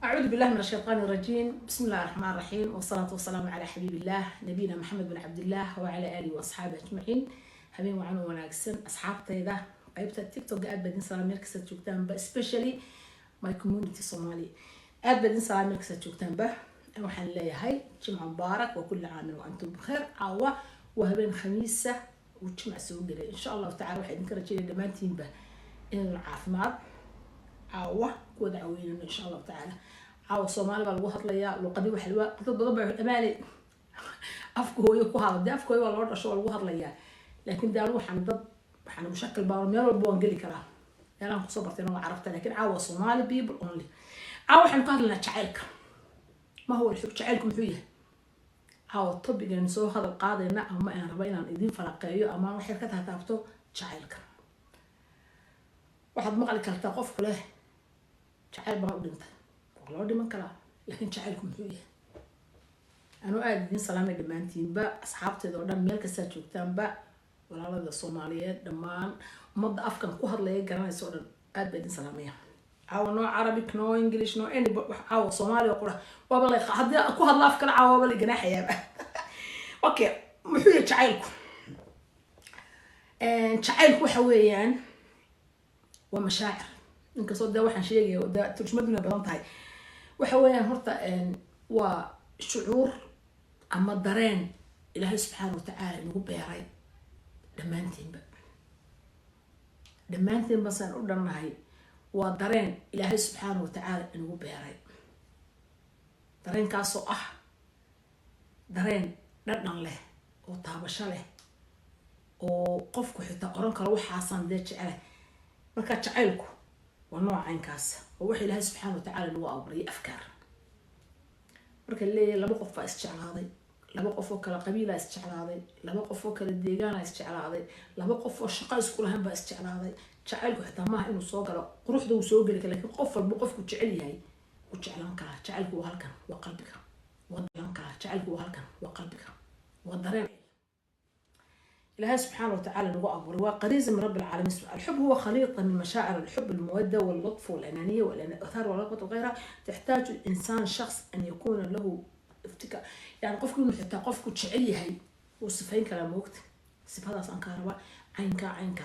أعوذ بالله من الشيطان الرجيم. بسم الله الرحمن الرحيم، والصلاة والسلام على حبيب الله نبينا محمد بن عبد الله وعلى آله وأصحابه أجمعين. habeen wacan oo wanaagsan asxaabtayda qaybta tiktok aad baad in salaam meel kasta joogtaan ba especially my community Somali aad baad in salaam meel kasta joogtaan ba waxaan leeyahay jimco mubaarak wa kulli caam wa antum bikhair caawa wa habeen khamiisa oo jimco soo galay insha Allah ta'ala waxaan idin rajeynaa dhamaantiin ba in caafimaad caawa ku wada caawinayno insha Allah ta'ala caawa Soomaali baa lagu hadlayaa luqadii wax dad badan baa amaanay afkooda ku hadlay afkooda waa loo dhasho lagu hadlayaa لكن ده روح عن ضد إحنا مشكل بعض بوانجلي كلام يعني أنا صبرت أنا عرفت لكن عاوز صومالي بيبل أونلي عاوز حنقول لنا شعيرك ما هو الحب شعيركم فيه عاوز طب يعني سو هذا القاضي نعم ما أنا ربينا ندين فرقية أما واحد كتها تابتو شعيرك واحد مقال كالتقف كله شعير ما قدمت والله دي من كلام لكن شعيركم فيه أنا قاعد سلامة دمانتين با أصحابتي دورنا ميل كسر جوكتان با walaalada Soomaaliyeed dhamaan umada afkan ku hadlaya garanayso dhan aad baad in salaamaya caawa no Arabic no English no any caawa Soomaali qura waba la hadii ku hadla afkan caawa waba la ganaaxaya okay muxuu jacaylku jacaylku waxa weeyaan waa mashaacir inka soo daa waxaan sheegay oo turjumaduna badan tahay waxa weeyaan horta waa shucuur ama dareen Ilaahay subhanahu wa ta'ala nagu beeray dhammaantiin basaan u dhannahay waa dareen Ilaahay subhanahu wa ta'ala inuu beeray dareenkaasoo ah dareen dhadhan leh oo taabasho leh oo qofku xitaa oran karo waxaasan dee jecel marka jacaylku waa noocaankaas oo wax Ilaahay subhanahu wa ta'ala nagu abuuray afkaar marka leeyahay laba qof baa isjeclaaday laba qof oo kala qabiil ah isjeclaaday laba qof oo kala deegaan ah isjeclaaday laba qof oo shaqo isku lahayn baa isjeclaaday jacaylku xitaa maaha inuu soo galo quruxda uu soo gali karo laakiin qof walba qofku jecel yahay uu jeclaan karaa jacaylku waa halkan waa qalbiga waa jeclaan karaa jacaylku waa halkan waa qalbiga waa dareen إلهي سبحانه وتعالى نوأبور وقريز من رب العالمين. الحب هو خليط من مشاعر الحب المودة واللطف والأنانية والإثارة والرغبة وغيرها. تحتاج الإنسان شخص أن يكون له افتكار يعني قفك إنه حتى قفك تشعلي هاي وصفين كلام وقت صف هذا أنكار عينك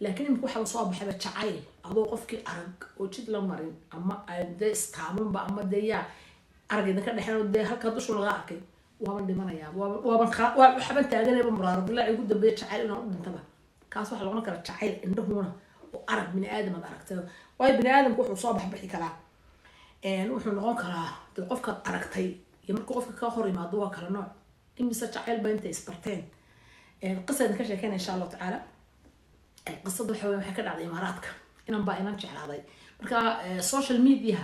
لكن يمكن حاول صواب حبة شعيل أضو قفك أرق وجد لمرين أما ده استعمل بقى أما ده يا أرق إذا كان إحنا ده هكذا شو الغاكي وابن دمنا يا وحبن تاجنا بمرار بالله يقول ده بيت شعيل إنه انتبه كاس واحد لغنا كرت شعيل إنه هنا وأرق من آدم ما أرقته واي بني آدم كوح صواب حبة كلام وإحنا لغنا كلا تقفك أرقتي يمرك قفك كاخر يماضوها كلا نوع إني سجعل بنت إسبرتين القصة اللي كشة كان إن شاء الله تعالى القصة الحوار حكت على إماراتك إنهم بقى نرجع على هذا مركا السوشيال ميديا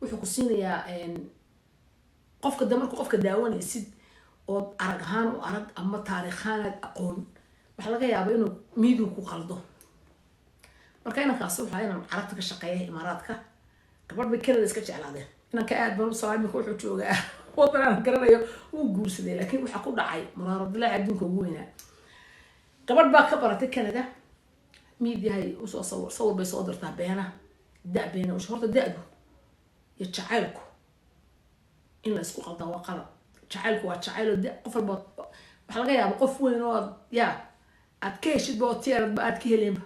وحكوسين يا قفك دمرك قفك داون يسد وأرجعان وأرج أما تاريخان أقول وحلاقي يا بينو ميدو كقلده مركا أنا كاسوف هاي أنا عرفتك الشقية إماراتك قبل بكرة ديسكتش على هذا أنا كأد بنو صاحبي كل حجوجة وطلع كرنا وجورس ده لكن وحقول دعي مرارد لا عندهم كوجوينا قبل بقى كبرت كندا ميديا هاي صور بيصادر تابعنا دع بينا وشهرت دعده يتشعلكوا إن لسقوا قلدا وقرا تشعلكوا وتشعلوا دع قفل بط وحلقة يا بقف وين يا أتكيش بوتير بأتكيلم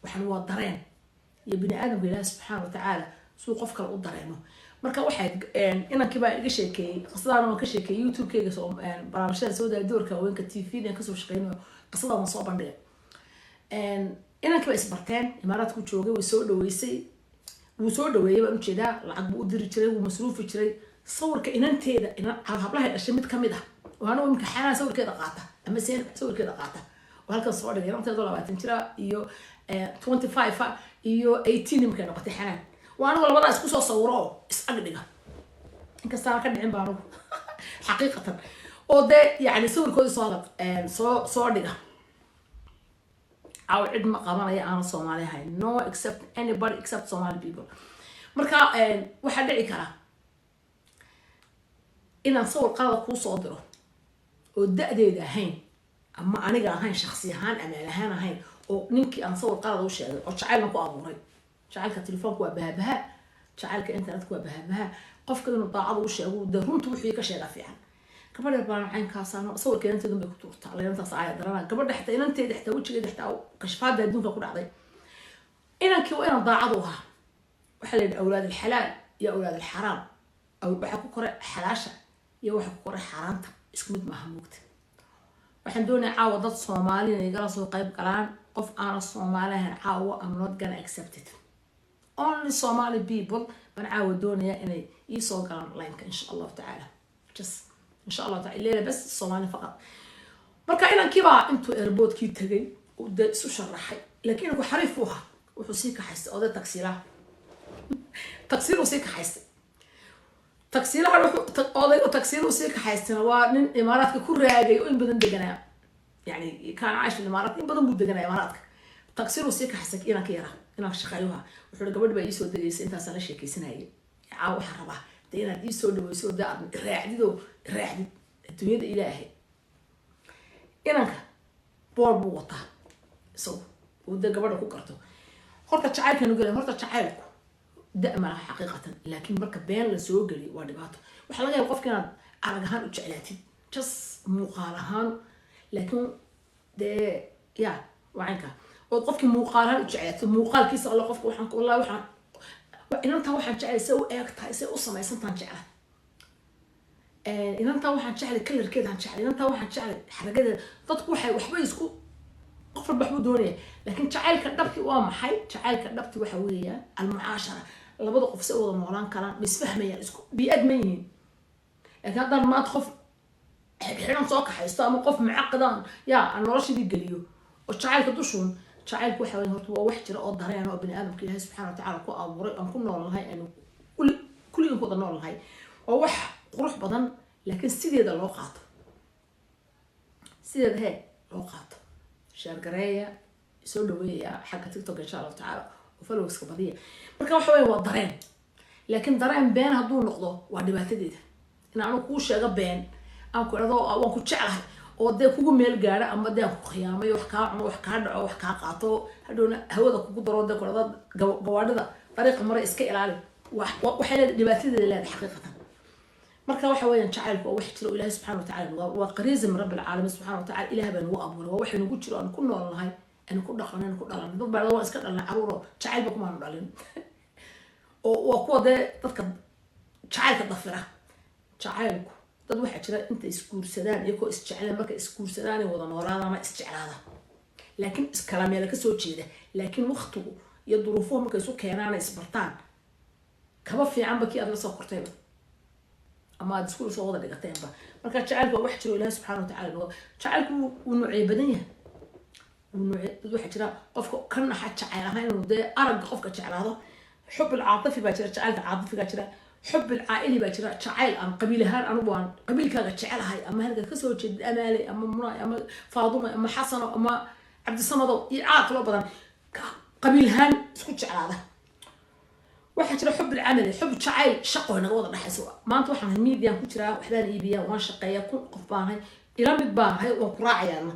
وحنوا الضرين يبني آدم بالله سبحانه وتعالى سوق قفك الضرينه marka waxaad inanka baa iga sheekay qasdaan oo ka sheekay YouTube-kayga soo barnaamijyada soo doorka haweenka TV-da ka soo shaqeynaa qasdaan ma soo bandhigay inanka baa isbarteen Imaaraadku joogay way soo dhaweysay wuu soo dhaweeyay baan u jeedaa lacag buu u diri jiray wuu masruufi jiray sawirka inanteeda hablaha dhashay mid kamid ah waana imka xanaa sawirkeeda qaata ama seen sawirkeeda qaata oo halkan soo dhigay inanteeda 20 jira iyo 25 iyo 18 imka noqotay xanaa وأنا والله بدأ أسكت صوره إسأقدقه إنك استعمل كده عين بارو حقيقة وده يعني صور كل صادق صادقة أو عد مقامنا يا أنا Somali هاي no except anybody except Somali people مركا واحد دعي كلا إن نصور قلب كل صادره وده ده هين أما أنا جا هين شخصيا هين أمانة هين وننكي أنصور قلب وش أو شعيل مكو أبوري شعلك التليفون كوا بها jacaylka internetku waa bahabaha qofka inuu daacad u sheego de runta wixii ka sheega fiican gabadha baan caynkaasaan sawirkeeda inteedu bay ku tuurtaa leeyantaas aayad darana gabadha xataa inanteeda xataa wajigeeda xataa kashfaada adduunka ku dhacday inankii waa inaan daacad u ahaa waxaa la yidhi awlaad alxalaal iyo awlaad alxaraam waxa ku koray xalaasha iyo waxa ku koray xaaraanta isku mid maaha moogta waxaan doonayaa caawa dad Soomaali inay igala soo qayb galaan qof aan Soomaali ahayn caawa I'm not gonna accept it only Somali people baan caawa doonayaa inay ii soo galaan lineka insha Allah taala just insha Allah taala leela bas Soomaali faqat marka inankii baa intuu airportkii tagay oo isu sharaxay laakiin ku xariif u ahaa wuxuu sii ka haystay oday taksiiru sii ka haystay taksiilaha wuxuu odaygu taksiiru sii ka haystayna waa nin imaaraadka ku raagay oo in badan deganaa yani kaan caash fi imaaraad in badan buu deganaa imaaraadka taksiiru sii ka haystay inanka yara inanka shaqayuha wuxuu gabadh baa ii soo degaysay intaas la sheekaysanayay caaw waxa rabaa inaad ii soo dhawayso daad raacdido raacdid adduunyada ilaahay inanka boor buu wataa soo uu gabadha ku karto horta jacaylka nu galay horta jacaylku da'ma xaqiiqatan laakiin marka been la soo gali waa dhibaato waxa laga yaabaa qofka inaad arag ahaan u jeclaatid just muuqaal ahaan laakiin ya waanka oo qofkii muuqaal ahaan u jeclaatid muuqaalkiisa alla qofka waxaan wallahi waxaan inantan waxaan jeclay say u eegtahay say u samaysantaan jeclay inantan waxaan jeclay kalarkeedaan jeclay inantan waxaan jeclay xaragadeeda dadku waxay waxba isku qof walba waxbuu doonaya laakiin jacaylka dhabti waa maxay jacaylka dhabti waxa weeyaan almucaashara labada qof si wada noolaan karaan isfahmayaan isku bi'ad ma yihiin laakiin haddaan maanta qof xiran soo kaxaysto ama qof mucaqidaan yaa noloshadii geliyo oo jacaylka dushuun jacaylku waxa weeyaan horta waa wax jira oo dareen oo bini aadamka ilaahay subxaanahu wa tacaala ku abuuray aan ku noolnahay aan kulligan ku wada noolnahay oo wax qurux badan laakiin sideeda loo qaato sideeda hee loo qaato shaargareeya soo dhaweeya xagga TikTok insha Allah taala oo followers ka badiya marka waxa weey waa dareen laakiin dareen been haduu noqdo waa dhibaatadeeda in aanu ku sheego been aan ku rado waan ku jeclahay oo de kugu meel gaara ama de ku khiyaamay wax ka cuno wax ka dhaco wax ka qaato hadhoona hawada kugu daro de qorada gawaadhida dariiqa maray iska ilaali waxay leedahay dhibaatadeeda leedahay xaqiiqatan marka waxa weeyaan jacaylku wax jiro Ilaahay subhanahu wa ta'ala waa qariisam rabbil alamin subhanahu wa ta'ala Ilaahay baan u abuuray wax nagu jiro aan ku noolnahay aan ku dhaqanaan ku dhalan dad baa waa iska dhalan caruuro jacaylba kuma dhalin oo kuwa dadka jacaylka dafira jacaylku dad waxa jira inta isguursadaan iyo ko isjeclaan marka isguursadaan wada noolaada ama isjeclaada laakiin iskala meel ka soo jeeda laakiin waqtigu iyo duruufuhu markay isu keenaan isbartaan kaba fiican ba kii aad la soo qortay ama aad isku soo wada dhigateenba marka jacaylku wax jiro Ilaahay subhanahu wa ta'ala jacaylku uu nuucay badan yahay uu waxa jira qofka kan waxa jacayl ahaan inuu arag qofka jeclaado xub العاطفي baa jira jacaylka caatifiga jira xub العائلي baa jira jacayl aan qabiil ahaan anigu waan qabiilkaaga jecelahay ama halka ka soo jeed amaale ama munaa ama faaduma ama xasan ama cabdi samado iyo aaqlo badan qabiil ahaan isku jeclaada waxa jira xub العمل xub jacayl shaqo naga wada dhaxayso maanta waxaan media ku jira waxbaan iibiyaa waan shaqeeyaa kun qof baahay ila mid baahay oo ku raacayana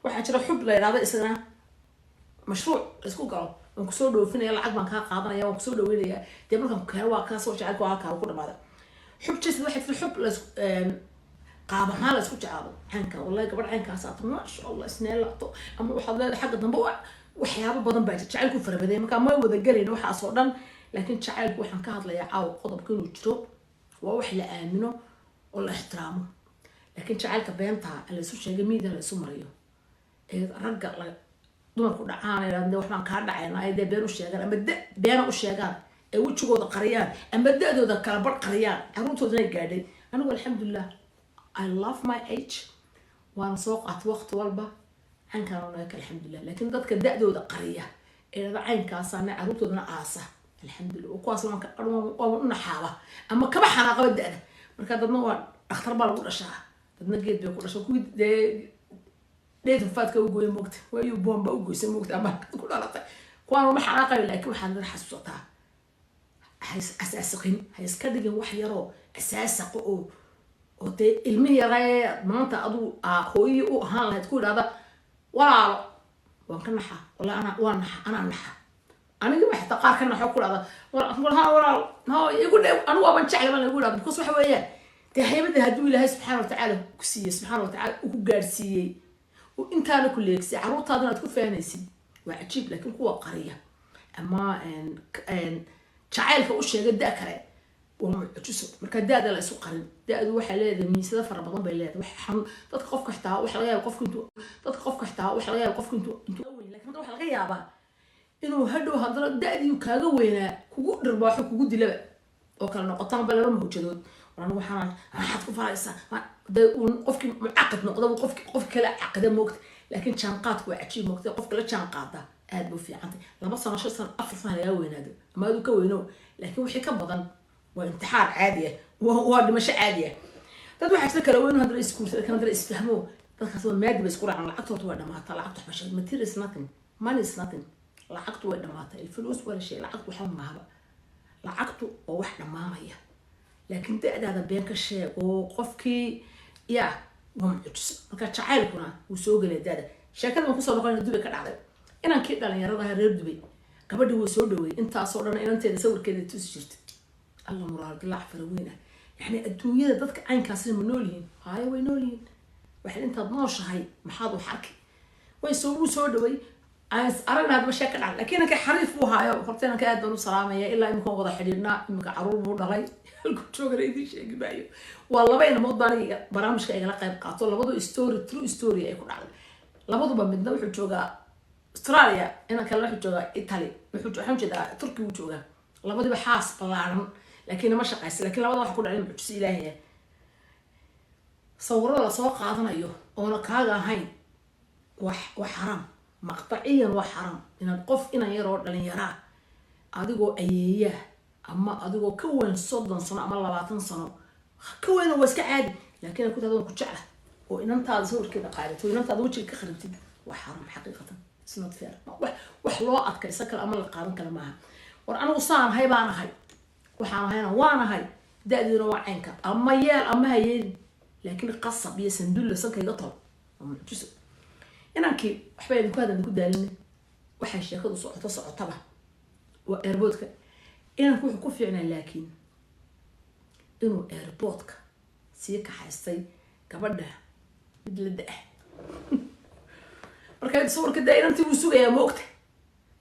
waxa jira xub la yiraahdo isagana mashruuc isku galo aan ku soo dhoofinaya lacag baan ka qaadanaya waan ku soo dhaweynaya dee markaan ka waa ka soo jacaylku halka ku dhamaada xub jees waxa fi xub la qaaba la isku jeclaado hanka wallahi gabadh hankaas aad ma sha Allah isneelato ama waxa leedahay xagga dambe waxyaabo badan baa jacaylku farabaday marka ma wada galayna waxa soo dhan laakiin jacaylku waxaan ka hadlayaa caaw qodobka inuu jiro waa wax la aamino oo la ixtiraamo laakiin jacaylka beenta la isu sheegay miida la isu mariyo ragga dumarku dhacaan ilaa waxaan ka dhacaynaa ay been u sheegaan ama been u sheegaan ee wajigooda qariyaan ama dadooda kala bar qariyaan caruurtooda ay gaadhay anigu alxamdulillah I love my age waan soo qaat waqti walba aan ka noolay alxamdulillah laakiin dadka dadooda qariya ee caynkaasana caruurtoodana aasa alxamdulillah kuwaas waan u naxaaba ama kaba xanaaqaba da'da marka dadna waa dhakhtar baa lagu dhashaa dadna geed bay ku dhashaa kuwii deed faadka u gooyay moogta waayu bomba u gooysay moogta ama ku dhalatay kuwaan ma xanaaqay laakiin waxaan dad xasuusataa asaasiqin hay iska dhigin wax yaroo asaasiq oo de ilmi yaray maanta adu hooyo u ahaan lahayd ku yiraahdo walaalo waan ka naxa wala ana waan naxa أنا جمع حتى قار كنا حكول هذا ها يقول أنا وابن شعل ما يقول هذا بكوس وحويان تهيب ده هدوي الله سبحانه وتعالى كسيه سبحانه وتعالى وقارسيه وإنت أنا كل يكسي عروض هذا تكون فيها نسي وعجيب لكن هو قرية أما إن شعيل فوش يقد ذكره ومعجزه مركز دادا لا يسوق قرن دادا وح ليه من سنة في رمضان بيلاد وح حم تتقف كحتها وح غير القف كنتوا تتقف كحتها وح غير القف كنتوا لكن تروح الغيا بقى إنه هدو هذا دادي وكذا وينه كوجو رباح كوجو دلبة وكان نقطان بلا رمه جدود وأنا وحنا ما حد كفايسة ده وقفك معقد نقطة وقفك لا عقد موقت لكن شنقات وعشي موقت قفك لا شنقات ده هذا في عندي لما صار 10 سنة أفصل يا وين هذا ما هذا كوينه لكن وحي كبضن وانتحار عادية وهذا مش عادية تدو حاجة كلو وين هذا الإسكور كان هذا يستفهموه تخصص مادي بيسكور عن العقد وتوعد ما طلعت حبش الماتيريال سناتين ماني سناتين العقد وين ما الفلوس ولا شيء العقد وحوم معها العقد وواحدة ما هي لكن ده هذا بينك الشيء وقفكي يا ومعجز marka jacaylkuna uu soo galay daada sheekada ma ku soo noqon Dubai ka dhacday inaan kii dhalinyarada reer Dubai gabadhii uu soo dhaweeyay intaas oo dhan inanteeda sawirkeeda tus jirtay Allah muraad Allah farweena yani adduunyada dadka aynkaas ma noolyihiin haay way noolyihiin waxa inta nooshahay maxaad u xarki way soo dhaweey aan aragnaad ma sheeka dhacday laakiin ka xariif uu haayo horteena ka aad baan u salaamaya ilaa imka wada xidhiidna imka caruur buu dhalay halku joogay idin sheegi baayo waa laba inamood baan barnaamijka igala qayb qaato labadu story true story ay ku dhacday labaduba midna wuxuu joogaa Australia ina kala wuxuu joogaa Italy waxaan jeedaa Turkiga uu joogaa labadiba xaas balaaran laakiin ma shaqaysan laakiin labada wax ku dhacay mucjis ilaahay sawirada soo qaadanayo oo kaaga ahayn wax xaram مقطعيا وحرام إن القف إن يرى دلنيرا أديكو أييه أما أديكو كون صدّن صنع أما 20 سنة كون واسك عادي لكن أنا كنت هذا كنت شعله وإن أنت هذا صور كذا قاعدة وإن أنت هذا وجهك خربتي وحرام حقيقة سنة فير وحلاقة كيسكر أمر القارن كلامها وأنا وصام هاي بانا هاي وحنا هنا وأنا هاي ده نوع عنك أما يا أما هي لكن القصة بيسندل سكر يقطع جزء inankii waxba idinku hadaan ku daalin waxa sheekadu socotaba waa airportka inanku wuxuu ku fiicnaa laakiin inuu airportka sii ka haystay gabadha mid la daa marka sawirka inantii uu sugaya moogta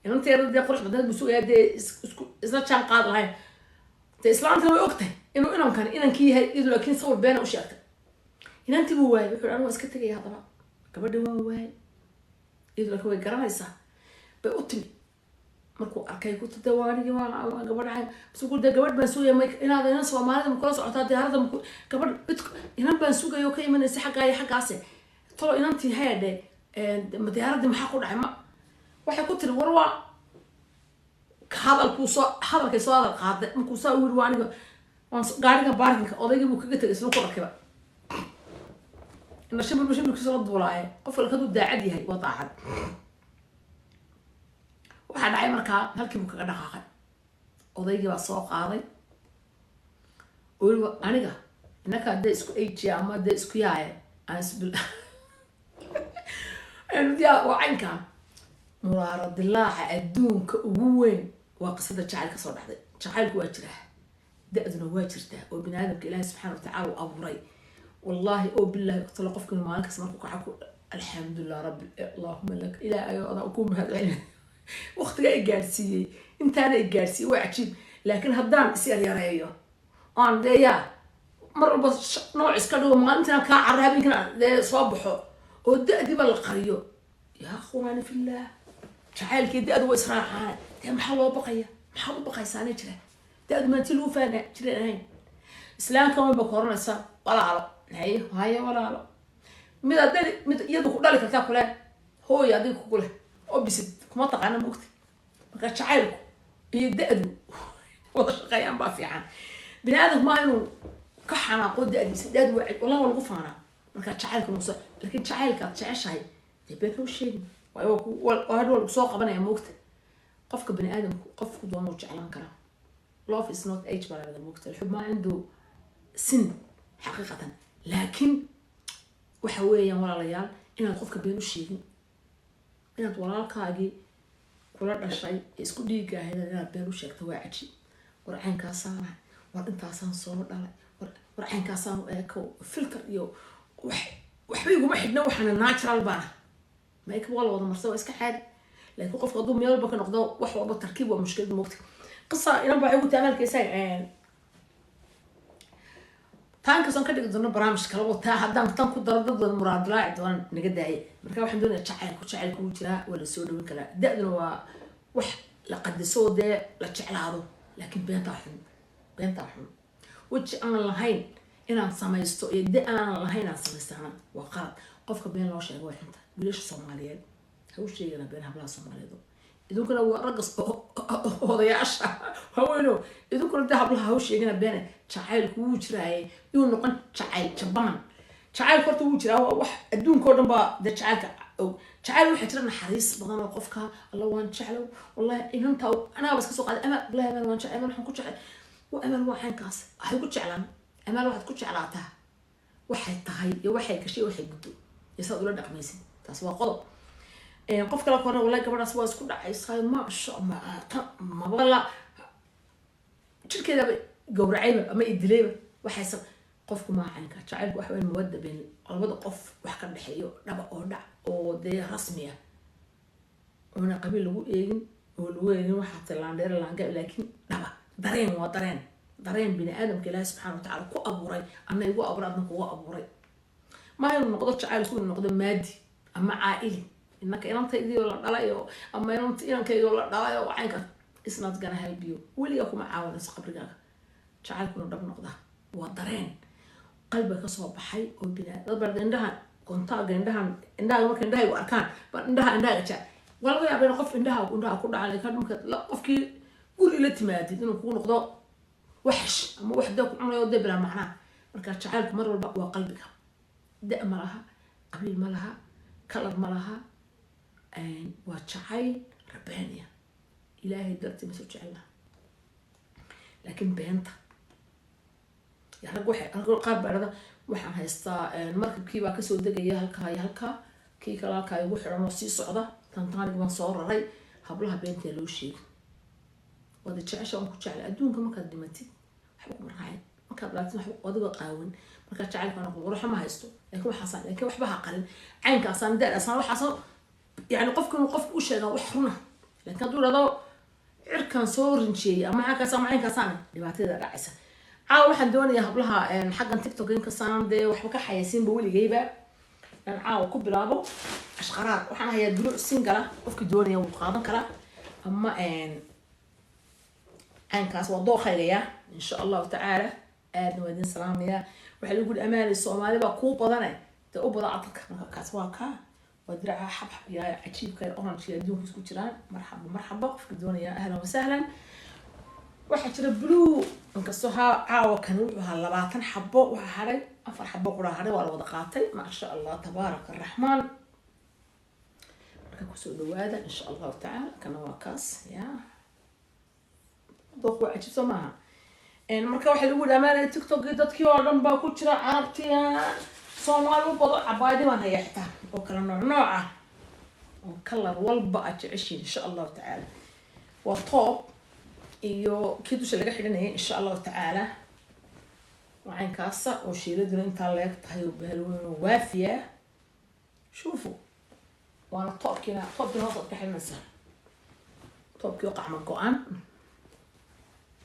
inantii yarada qurux badan uu sugaya isla jaan qaad lahayn islaantana way ogtay inuu inankii yahay idoo laakiin sawir been u sheegtay inantii buu waayay wuxuu anigu iska tagay hadaba gabadha waa waayay إذا كوي جرانيسا بأوتني مركو أركي كنت دواني جماعة قبل عين بس أقول ده قبل بنسوي ما إن هذا الناس وما هذا مكلاس عطاتي هذا قبل إنهم بنسوي يوكي من السحق جاي حق عسى طلع إن أنت هذا مديار ده محقول عما واحد كنت الوروا هذا الكوسا هذا الكوسا هذا مكوسا ورواني قاعد كبارك أو ده يجيبوا كده اسمه كركبة إن الشباب مش كسر الضولاء قفل كده ده عادي هاي وضعها واحد عاي مركا هالكي ممكن دقائق وضيجي بالسوق عادي ويقول أنا جا إنك ده إسكو إيجي أما ده إسكو ياي أنا سبل إنه ده وعنك مرارد الله الدون كوين وقصة شعيل كسر حد شعيل واجره ده أذن واجرته وبن آدم كإله سبحانه وتعالى أبو ري والله أو بالله اختلقفك ما لك سمعك وحكوا الحمد لله رب اللهم لك إلى أيوة أنا أكون بهذا العلم وقتها إجارسي أنت أنا إجارسي وعجيب لكن هدان سير يا ريو أنا ده مرة بس نوع إسكالو ما أنت كعربي كنا ده صبحه وده دي بالقرية يا أخواني في الله شعيل كده أدو إسراء ده محلو بقية سنة جرا ده ما تلو فانا جرا هين إسلام كمان بكورنا سا ولا على هاي ولا على مد يدو كذلك تاكله هو يديك كله أو بس كم طقنا مقتي ما كان شعيلك يدأدو وضع شقيان بافيعان بني آدم ما إنه كحنا قد أدي سداد وعد والله والغفانا ما كان شعيلك المصر لكن شعيلك تعيش هاي تبيك وشيء وهذا السوق بنا يموت قفك بني آدم قفك دوام وجعلان كلام love is not age بلا هذا الموت الحب ما عنده سن حقيقة لكن وحويا ولا ليال إن القفك بينو الشيء إن ولا الكاجي kula dhashay isku dhiiga ahayd inaad been u sheegto waa caji warcaynkaasaan war intaasaan soo dhalay warcaynkaasaan eeko filter iyo waxba iguma xidhna waxaana natural bana make wala wada marso iska xaadi laakiin qofka hadduu meel walba ka noqdo wax walba tarkiib waa mushkilad moogta qisa inan baa ugu taamalkaysaa taan kasoon ka dhigi doono barnaamij kale oo taa haddaan tan ku daro dad wada muraad laaci doonaan naga daayay marka waxaan doonayaa jacaylku wuu jiraa waa la soo dhawin karaa da-duna waa wax la qadiso dee la jeclaado laakiin beentaa xun weji aan lahayn inaan samaysto iyo da aan lahayn aan samaystana waa qalad qofka been loo sheego way xunta wiilasha Soomaaliyeed ha u sheegana been hablaha Soomaaliyeed idinkuna waa raggas odayaasha haweenoo idinkuna da hablaha ha u sheegana been jacaylku wuu jiraa inuu noqon jabaan jacaylku horta wuu jiraa wax adduunka oo dhan baa da jacayl waxa jira naxariis badan oo qofka alla waan jeclow wallahi inanta ana bas ka soo qaaday ama wallahi ama waan jecel waxaan ku jecel وأمل واحد كاس أحب كتشعلان أمل واحد كتشعلاتها واحد تهاي واحد كشيء واحد بدو يسأل ولا دقميسين تسوى قلب قف كلا كنا ولا قبل أسوأ سكون عايز ما شاء ما والله شو كذا جور عيب أما يدليه وحسب قفكم ما عنك تعال واحد المودة بين الوضع قف وحكم بحيو نبأ أودع أو دي رسمية وأنا قبل لو إيه ولو إيه واحد تلاندير لانجا لكن نبأ dareen bini aadamka Ilaahay subhanahu wa ta'ala ku abuuray ama igu abuuray adna ku abuuray ma ay noqdo jacaylku inuu noqdo maadi ama caa'ili inaka inantaydii la dhalayo ama inankayga la dhalayo waxaanka is not gonna help you waliga kuma caawinayso qabrigaaga jacaylku inuu dhab noqdo waa dareen qalbiga ka soo baxay oo bini aadam dad indhaha kontaaga indhaha marka indhaha ay arkaan indhaha jecel walaga yaabay qof indhaha ku dhacay ka dhumka qofkii قول إلى تمادي إنه يكون قضاء وحش أما وحدة كنا يودي بلا معناه مركز شعالك مرة البق وقلبك دق ملها قبيل ملها كلر ملها وشعاي ربانية إلهي درتي مسوي شعلها لكن بنت يعني أقول قاب هذا وحنا هيستا المركب كي باكسو دقة يهلكا كي كلاكا يروح رموسي صعدة تنطاني من صور ري هبلها بنتي لوشي وهذا الشيء أنا كنت على أدون كم كان دمتي حبك مرحين ما كان بلاتنا حبك وهذا قاون ما كان تعرف أنا أقول روح ما هيستو لكن وحصل لكن وحبها قلن عينك أصلا دار أصلا وحصل يعني قفك وش أنا وحرنا لكن دول هذا عركان صور شيء أما حكى سام عينك أصلا دبعتي ذا رئيسة واحد دوني يهبلها حقا تيك توك إنك أصلا ده وحبك حياسين بقولي جايبة كوب لابو أشقرار وحنا هي دروع سنجلة قفك دوني وقاضن كلا أما عنكاس وضوء خيرية إن شاء الله تعالى آدم ودين سلامية وحلو يقول أمان الصومالي بقوة بضانة تقوب ضعتك كاس واقع ودرعها حب يا عجيب كي أورنج يا دوم سكوتشران مرحبا في الدنيا أهلا وسهلا واحد شرب بلو انكسوها عاوة كانوا هاللباتن حبوا وهاري أفر حبوا قرا هاري ولا وضقاتي ما شاء الله تبارك الرحمن كوسو دوادا إن شاء الله تعالى كانوا واكاس يا دوق عجيب سماها إن مركب واحد يقول أمانة تيك توك dadkii oo dhan baa ku jira carabtiya Soomaali u bado cabaaydi waan hayxtaa oo kala nooc oo kala walba ajishin insha Allah ta'ala wa top iyo kidusha laga xidhanay insha Allah ta'ala waxaan kaasa oo shiiladuna inta leeg tahay oo baalweyn waafiya شوفوا وانا توبكينا هوصل كحلمسه توبكي وقع من قوان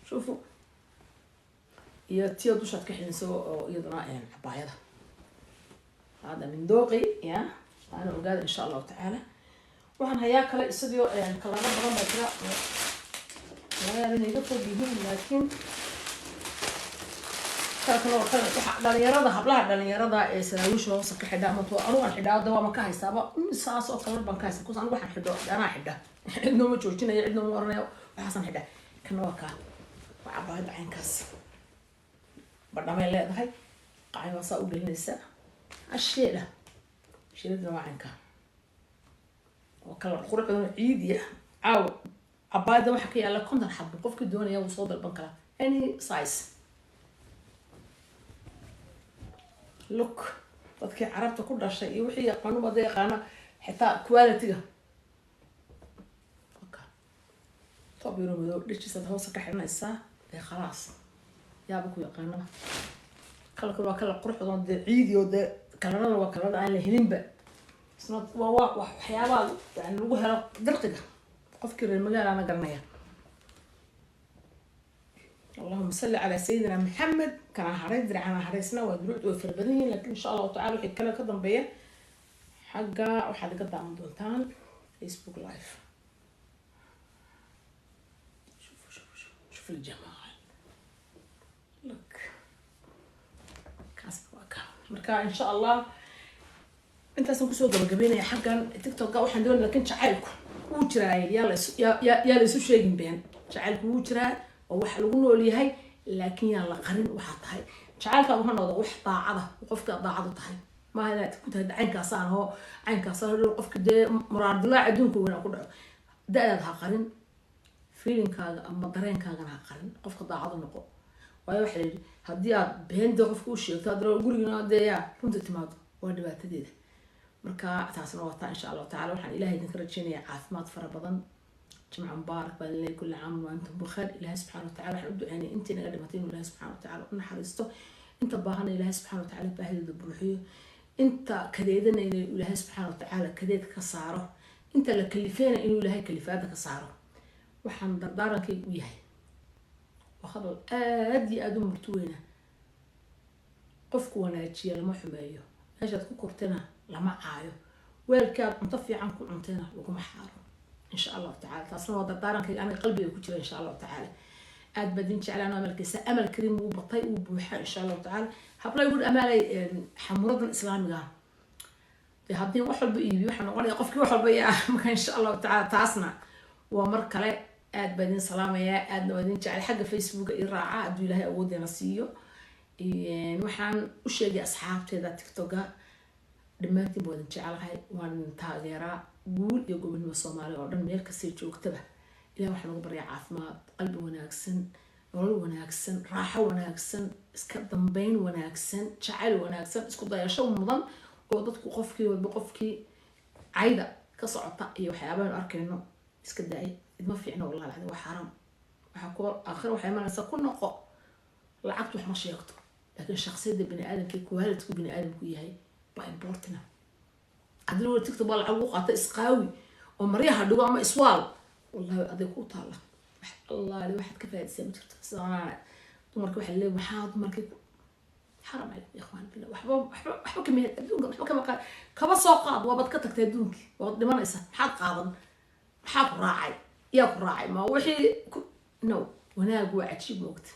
شوفوا يا تيو دوشات كحلمسه يدنا يعني عبايده هذا من ذوقي يا انا وقاعد ان شاء الله تعالى waxaan hayaa kale isagoo kala badan baa jira waa inay ka fogihiin laakiin dhalinyarada hablaha dhalinyarada ee saraawiisha hoose ka xidha ama too anugu aan xidhaa dawaa ma ka haystaaba saas oo kale baan ka haysta kusan waxaan xidho anaa xidha cidno ma joojinayo cidno ma oranayo waxaasan xidha kana waa ka cabaayad caynkaas badhamay leedahay qacayba saa u gelinaysa asheela sheelada waa caynka وكلا خروج بدون عيد يا أو عبادة واحد كي على كونتر حب قف كدوني يا وصوب البنكرة any size look فكي عرفت كل شيء وحي قانون بدي قانا حتى quality توب يرومدو دشيسad hoos ka xirnaysaa ee khalaas yaaba ku yaqaanaba kala kala qurux badan ciidi oo kalana waa kala aan la helinba isna waa waxyaabaha yani lagu helo dalqiga qofkii reer magaalana garanaya اللهم صل على سيدنا محمد كان هريد عنا هريسنا ودروع وفربدين لكن إن شاء الله تعالى وحي كلا كذا بيا حاجة وحد قطع من دولتان فيسبوك لايف شوف الجمال لك كاس واكا مركا إن شاء الله أنت سوق قبلين يا حاجة تيك توك وحن دول لكن شعلكم وجراي يلا يسوي شيء بين شعلكم وجراي وwaxa lagu noolyahay laakiin yaa la qarin waxa tahay jacalka waxa noqdo wax daacada qofka daacadu tahay ma inaad ku tahay caynkaas aan qofka de muraadla adduunka weyn ku dhaco daad ha qarin feelingkaaga ama dareenkaaga ha qarin qofka daacadu noqo waayo waxa yiri hadii aad beendo qofku u sheegto adro guriga deeya runta timaado waa dhibaatadeeda marka taasna waa taa insha Allah taala waxaan ilaahay idin rajaynayaa caafimaad fara badan جمع مبارك بالله كل عام وانتم بخير. الله سبحانه وتعالى حنبدو يعني انت نقدمتين الله سبحانه وتعالى ونحرسته انت باهنا الله سبحانه وتعالى باهل البروحيه انت كديدنا الى الله سبحانه وتعالى كديد كساره انت اللي كلفينا انه الله كلفاتك كساره وحن دردارك وياي وخذوا ادي ادم مرتوينا قفك وناجيه لما حمايه اجت كورتنا لما عايو ويلكاب مطفي عنكم عنتنا وكم حارو إن شاء الله تعالى تصنع ضدارن كي أنا قلبي يكون إن شاء الله تعالى أد بدين شعلان أمل كيسة أمل كريم وبطيء وبوحة إن شاء الله تعالى هبلا يقول أمالي حمرض الإسلام قال هبدين وحول بيبي وحنا نقول يقف كي وحول بيا مكان إن شاء الله تعالى تصنع ومركلة أد بدين سلامة يا أد بدين شعل حاجة فيسبوك الراعة أدو لها أود نصيو وحن وشيء أصحاب تدا تيك توك دمانتي بدين شعلها وان تاجرا guul iyo gobonimo Soomaaliya oo dhan meel kasta joogtaba ilaahay waxaan ugu baryaa caafimaad qalbi wanaagsan nolol wanaagsan raaxo wanaagsan iska dambeyn wanaagsan jacayl wanaagsan isku dayasho mudan oo dadku qofkii cayda ka socota iyo waxyaabaha arkayno iska daay idma fiicno wallahi hada waa xaraam waxa ku aakhir waxa imanaysa ku noqo lacagtu wax ma sheegto laakiin shakhsiyada bini aadamka ku waalidku bini aadamku yahay waa important عدلوا تكتب بالله عوقة إسقاوي ومريها دوا ما إسوال والله أذيك وطالع الله لي واحد كفاية سمت صناعة تمرك واحد اللي محاض تمرك حرام عليك يا إخوان بالله وحبا كمية بدون وحبا كما قال كبا سوقات وبتكتك تدونك وقت ما نسى حق قاضن حق راعي ياك راعي ما وحي نو وناق وعجيب وقت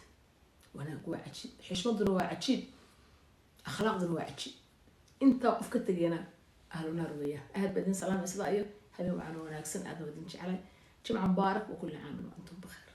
وناق وعجيب حشمة دنو وعجيب أخلاق دنو وعجيب أنت وقفك تجينا أهلا نروية أهل بدين سلام إسرائيل هذا معنا وناكسن أهل بدين جعله جمعة مبارك وكل عام وأنتم بخير.